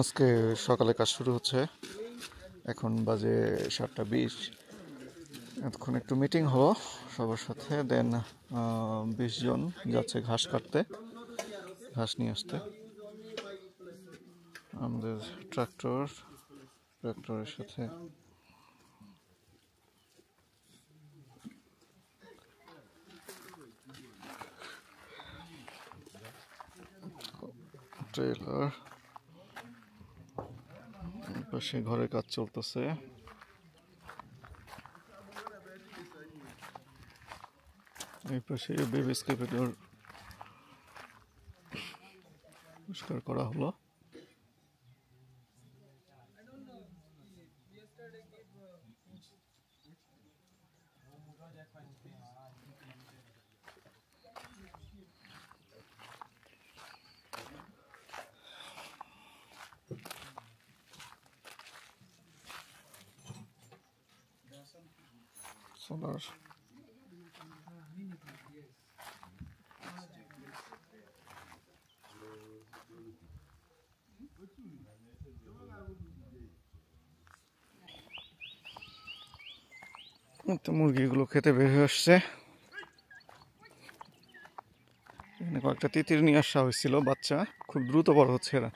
আজকে সকালে কাজ শুরু হচ্ছে। এখন বাজে 7:20। এতক্ষণ একটু মিটিং হলো সবার সাথে, দেন 20 জন যাচ্ছে ঘাস কাটতে, ঘাস নিয়ে আসতে। আমাদের ট্রাক্টরের সাথে ট্রেলার, পাশে ঘরের কাজ চলতেছে। এই পাশে বেবি স্কেপেটর পরিষ্কার করা হলো। সোলার তো মুরগিগুলো খেতে বের হয়ে আসছে। এখানে কয়েকটা তিতির নিয়ে আসা হয়েছিল, বাচ্চা খুব দ্রুত বড় হচ্ছে এরা।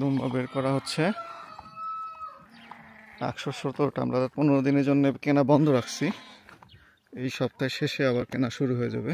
দুম্বা বের করা হচ্ছে। 117টা আমরা 15 দিনের জন্য কেনা বন্ধ রাখছি। এই সপ্তাহ শেষে আবার কেনা শুরু হয়ে যাবে।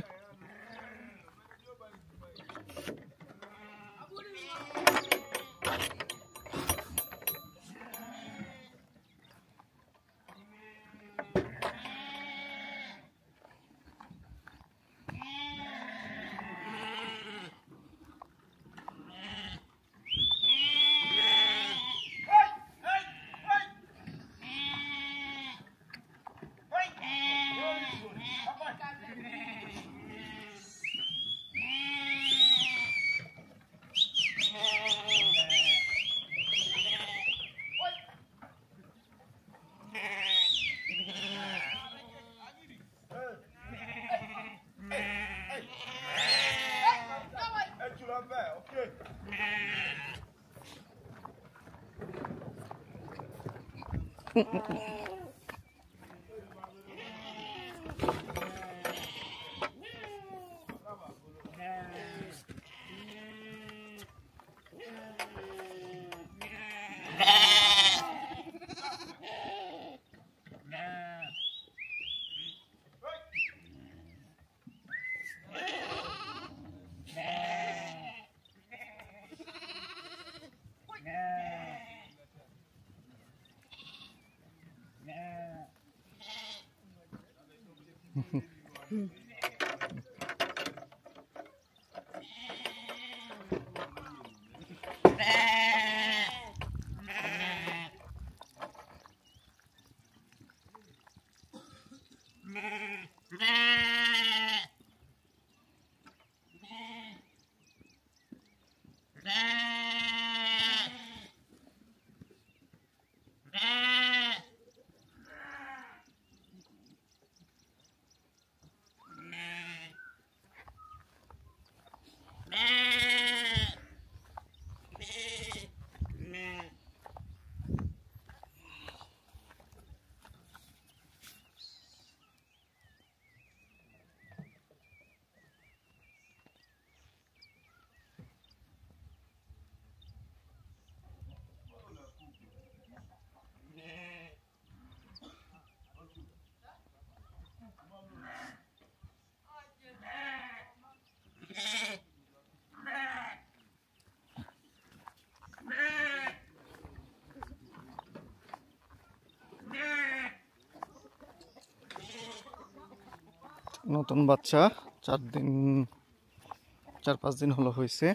নতুন বাচ্চা 4-5 দিন হলো হয়েছে।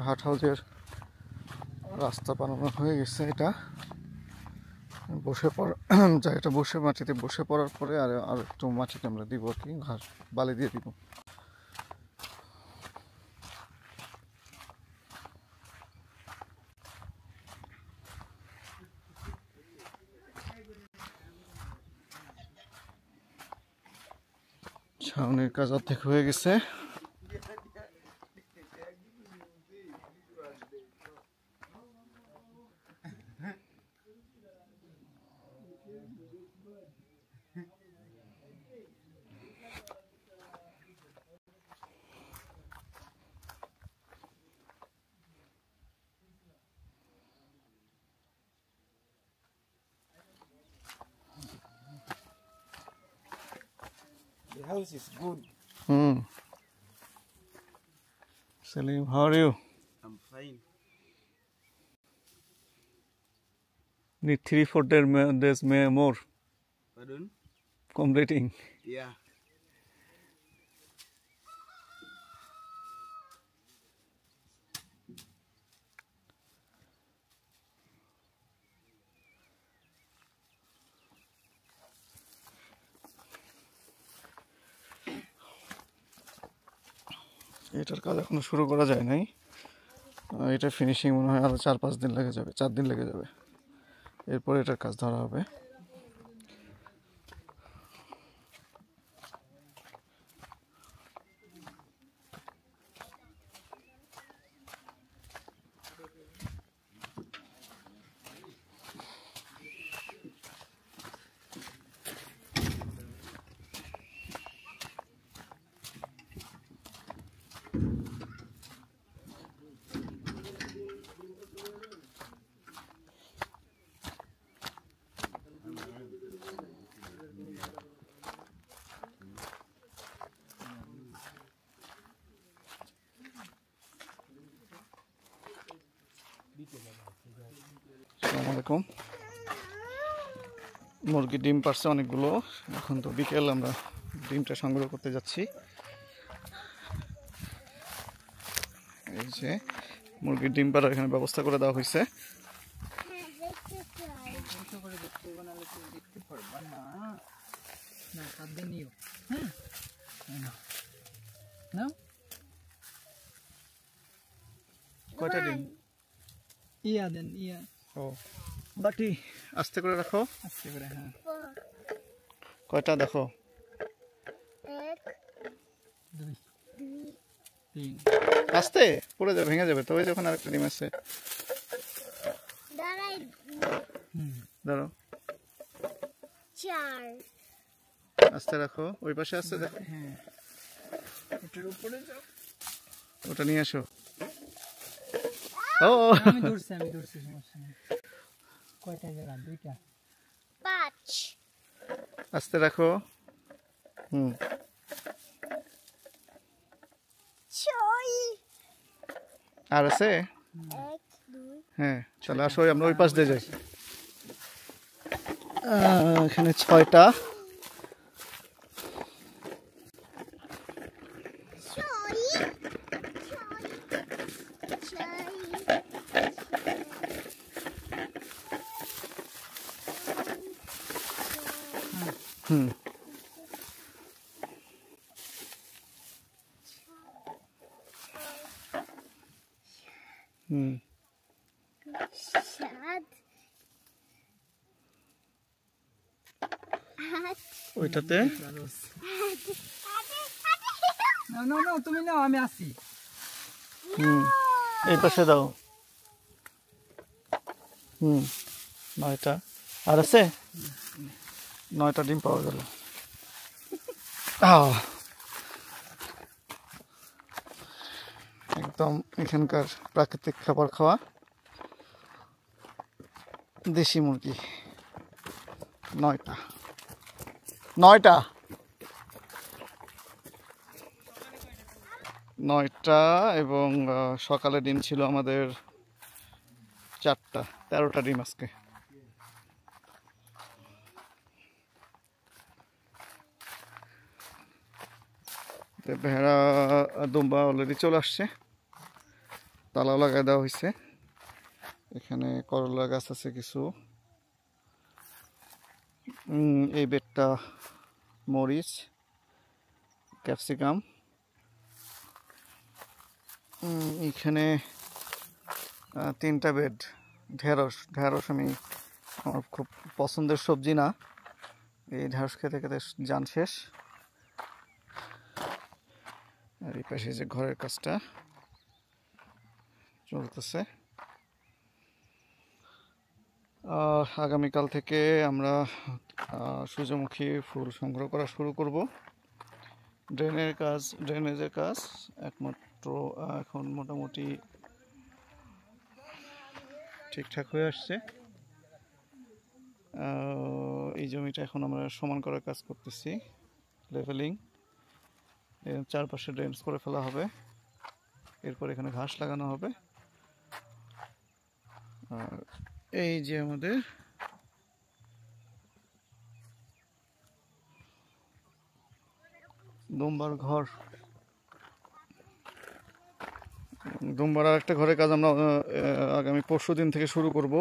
হাট হাউজের রাস্তা বানানো হয়ে গেছে। এটা বসে পড়া জায়গাটা, বসে মাটিতে বসে পড়ার পরে আর একটু মাটিতে আমরা দিব আর কি, ঘাস বালি দিয়ে দিব। ছাউনির কাজ অর্ধেক হয়ে গেছে। The house is good. Salim, how are you? I'm fine. Need 3-4 days more Pardon? completing. Yeah. এটার কাজ এখনো শুরু করা যায় নাই। এটা ফিনিশিং মনে হয় আরো 4-5 দিন লেগে যাবে, 4 দিন লেগে যাবে। এরপর এটার কাজ ধরা হবে। আসসালামু আলাইকুম। মুরগির ডিম পারছে অনেকগুলো। এখন তো বিকেল, আমরা ডিমটা সংগ্রহ করতে যাচ্ছি। এই যে মুরগির ডিম পাড়ার এখানে ব্যবস্থা করে দেওয়া হয়েছে। কয়টা ডিম? ইয়া দেন, ইয়া ও বাটি আস্তে করে রাখো। আস্তে করে, হ্যাঁ। কয়টা দেখো? 1, 2, 2, 3। আস্তে পড়ে যাবে, ভেঙে যাবে। তো ওই যখন আরেকটা ডিম আছে, দাঁড়াই, ধরো 4, আস্তে রাখো। ওই পাশে আস্তে দেখো। হ্যাঁ, ওটার উপরে যাও। ওটা নিয়ে আসো। ও আমি ধরছি, সমস্যা নেই। কয়টা জায়গা? 2টা। 5, আস্তে রাখো। 6, আর আছে? 1, 2, হ্যাঁ, চলে আসো, আমরা ওই পাশ দিয়ে যাই। এখানে 6টা। 6 ওইটাতে না, তুমি নাও, আমি আসি। এই পাশে দাও। 9টা। আর আছে? 9টা ডিম পাওয়া গেল। একদম এখানকার প্রাকৃতিক খাবার খাওয়া দেশি মুরগি। 9টা 9টা এবং সকালে ডিম ছিল আমাদের 4টা। 13টা ডিম আজকে। ভেড়া দুম্বা অলরেডি চলে আসছে। তালাও লাগাই দেওয়া হয়েছে। এখানে করলা গাছ আছে কিছু। এই বেডটা মরিচ, ক্যাপসিকাম। এখানে 3টা বেড ঢেঁড়স। ঢেঁড়স আমার খুব পছন্দের সবজি না, এই ঢেঁড়স খেতে খেতে জান শেষ। আর এই পাশে যে ঘরের কাজটা চলতেছে। আগামীকাল থেকে আমরা সূর্যমুখী ফুল সংগ্রহ করা শুরু করব। ড্রেনেজের কাজ একমাত্র এখন মোটামুটি ঠিকঠাক হয়ে আসছে। এই জমিটা এখন আমরা সমান করার কাজ করতেছি, লেভেলিং। চারপাশে ড্রেনেজ করে ফেলা হবে, এরপর এখানে ঘাস লাগানো হবে। আর এই যে আমাদের দুম্বার ঘর, দুম্বার আর একটা ঘরের কাজ আমরা আগামী পরশুদিন থেকে শুরু করব।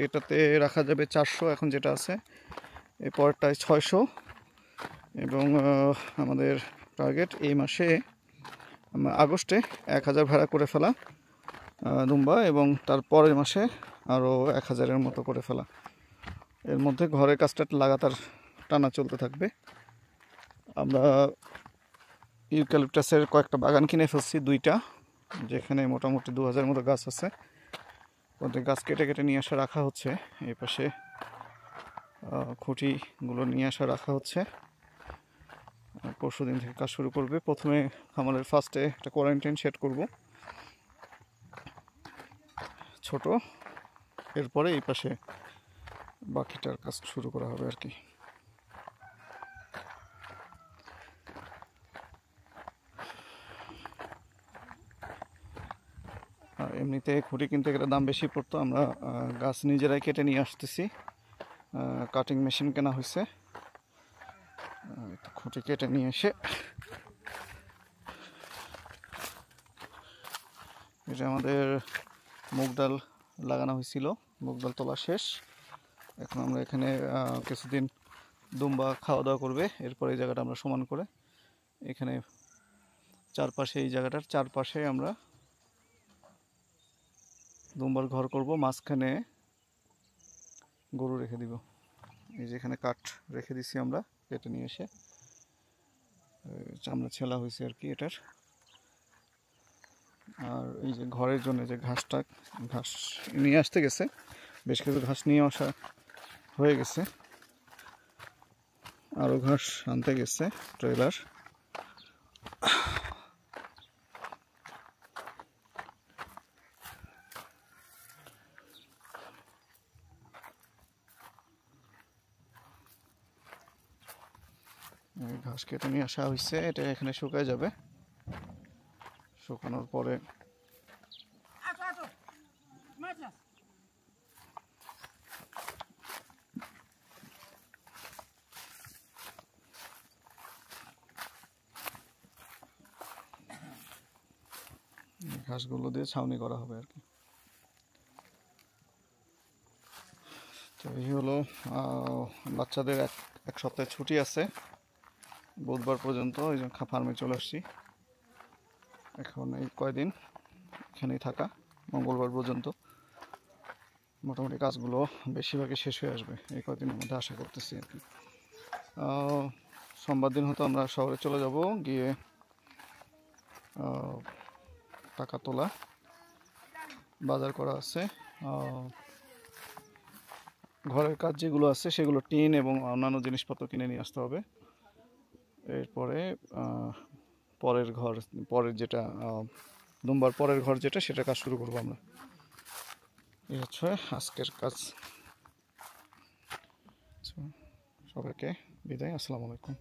এটাতে রাখা যাবে 400, এখন যেটা আছে। এই পরেরটায় 600 এবং আমাদের টার্গেট এই মাসে আগস্টে 1000 ভাড়া করে ফেলা দুম্বা, এবং তার পরের মাসে আরও 1000-এর মতো করে ফেলা। এর মধ্যে ঘরের কাজটা লাগাতার টানা চলতে থাকবে। আমরা ইউক্যালিপটাসের কয়েকটা বাগান কিনে ফেলছি, 2টা, যেখানে মোটামুটি 2000 মতো গাছ আছে। ওদের গাছ কেটে কেটে নিয়ে আসা রাখা হচ্ছে। এই পাশে খুঁটিগুলো নিয়ে আসা রাখা হচ্ছে। পরশুদিন থেকে কাজ শুরু করবে। প্রথমে আমাদের ফার্স্টে একটা কোয়ারেন্টাইন সেট করব ছোট, এরপরে এই পাশে বাকিটার কাজ শুরু করা হবে আর কি। এমনিতে খুঁটি কিনতে গেলে দাম বেশি পড়তো, আমরা গাছ নিজেরাই কেটে নিয়ে আসতেছি। কাটিং মেশিন কেনা হয়েছে। খুঁটি কেটে নিয়ে এসে এটা আমাদের মুগ ডাল লাগানো হয়েছিল, মুগ ডাল তোলা শেষ। এখন আমরা এখানে কিছুদিন দুম্বা খাওয়া দাওয়া করবে। এরপর এই জায়গাটা আমরা সমান করে এখানে চারপাশে, এই জায়গাটার চারপাশে আমরা দুম্বার ঘর করব। মাঝখানে গরু রেখে দিব। এই যে এখানে কাঠ রেখে দিছি আমরা কেটে নিয়ে এসে, চামড়া ছেলা হয়েছে আর কি এটার। আর এই যে ঘরের জন্য যে ঘাস নিয়ে আসতে গেছে, বেশ কিছু ঘাস নিয়ে আসা হয়ে গেছে, আরও ঘাস আনতে গেছে ট্রেলার। ঘাস কেটে নিয়ে আসা হয়েছে, এটা এখানে শুকায় যাবে। শুকানোর পরে ঘাসগুলো দিয়ে ছাউনি করা হবে আর কি। তো এই হলো, বাচ্চাদের এক সপ্তাহের ছুটি আছে বুধবার পর্যন্ত, এই জন্য ফার্মে চলে আসছি। এখন এই কয়দিন এখানেই থাকা, মঙ্গলবার পর্যন্ত। মোটামুটি কাজগুলো বেশিরভাগই শেষ হয়ে আসবে এই কয়দিনের মধ্যে, আশা করতেছি আর কি। সোমবার দিন হয়তো আমরা শহরে চলে যাব, গিয়ে টাকা তোলা, বাজার করা আছে, ঘরের কাজ যেগুলো আছে সেগুলো টিন এবং অন্যান্য জিনিসপত্র কিনে নিয়ে আসতে হবে। এরপরে পরের যেটা দুম্বার পরের ঘর যেটা, সেটা কাজ শুরু করবো আমরা। এই হচ্ছে আজকের কাজ। সবাইকে বিদায়, আসসালামু আলাইকুম।